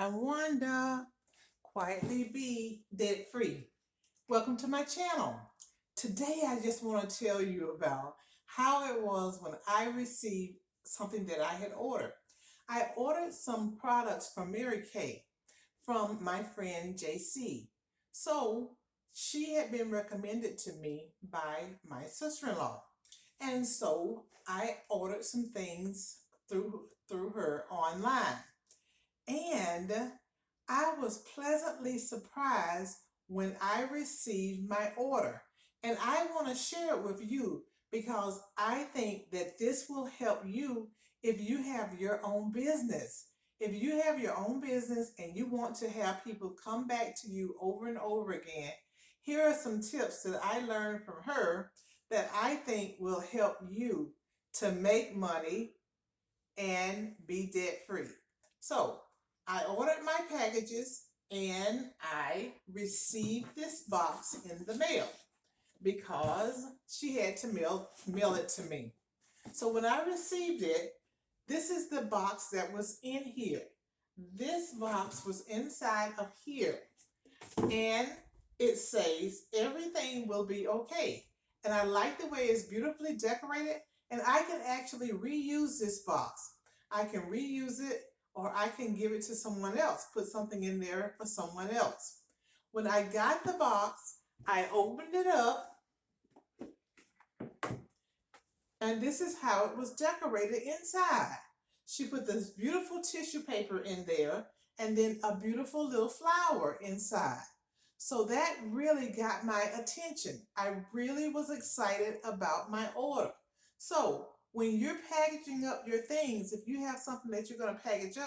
I'm Wanda, quietly be debt free. Welcome to my channel. Today I just want to tell you about how it was when I received something that I had ordered. I ordered some products from Mary Kay from my friend JC. So she had been recommended to me by my sister-in-law. And so I ordered some things through her online. And I was pleasantly surprised when I received my order. And I want to share it with you because I think that this will help you if you have your own business. If you have your own business and you want to have people come back to you over and over again, here are some tips that I learned from her that I think will help you to make money and be debt free. So I ordered my packages and I received this box in the mail because she had to mail it to me. So when I received it, this is the box that was in here. This box was inside of here and it says everything will be okay. And I like the way it's beautifully decorated and I can actually reuse this box. I can reuse it or I can give it to someone else, put something in there for someone else. When I got the box, I opened it up and this is how it was decorated inside. She put this beautiful tissue paper in there and then a beautiful little flower inside. So that really got my attention. I really was excited about my order. So when you're packaging up your things, if you have something that you're going to package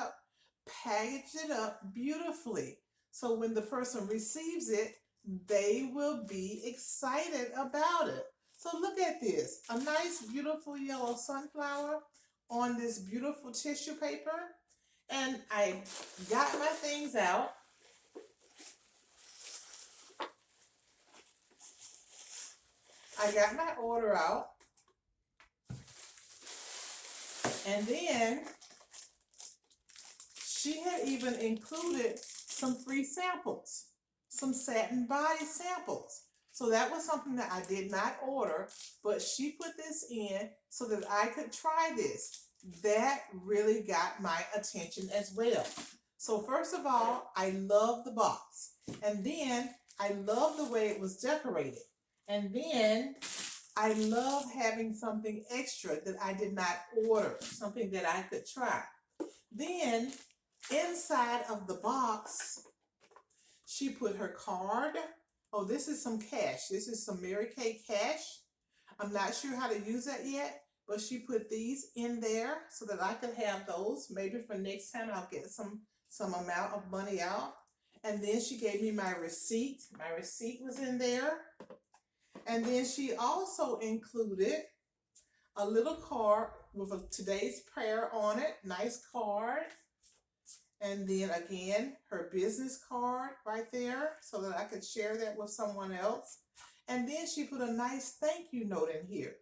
it up beautifully. So when the person receives it, they will be excited about it. So look at this, a nice beautiful yellow sunflower on this beautiful tissue paper. And I got my things out. I got my order out. And then she had even included some free samples, some satin body samples. So that was something that I did not order, but she put this in so that I could try this. That really got my attention as well. So first of all, I love the box. And then I love the way it was decorated. And then I love having something extra that I did not order, something that I could try. Then inside of the box, she put her card. Oh, this is some cash. This is some Mary Kay cash. I'm not sure how to use that yet, but she put these in there so that I could have those. Maybe for next time I'll get some amount of money out. And then she gave me my receipt. My receipt was in there. And then she also included a little card with today's prayer on it. Nice card. And then again, her business card right there so that I could share that with someone else. And then she put a nice thank you note in here.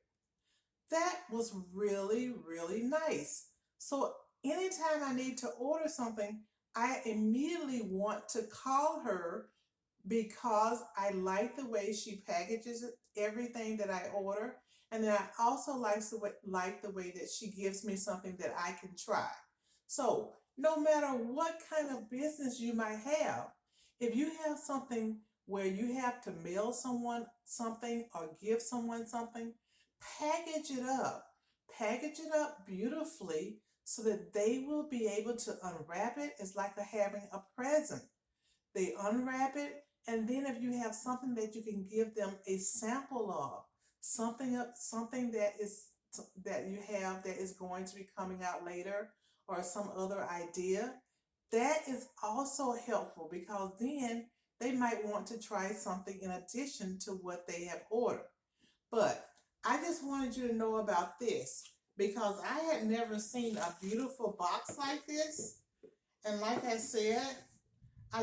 That was really, really nice. So anytime I need to order something, I immediately want to call her because I like the way she packages everything that I order. And then I also like the way that she gives me something that I can try. So no matter what kind of business you might have, if you have something where you have to mail someone something or give someone something, package it up. Package it up beautifully so that they will be able to unwrap it. It's like having a present. They unwrap it, and then if you have something that you can give them a sample of, something that you have that is going to be coming out later, or some other idea, that is also helpful because then they might want to try something in addition to what they have ordered. But I just wanted you to know about this because I had never seen a beautiful box like this. And like I said,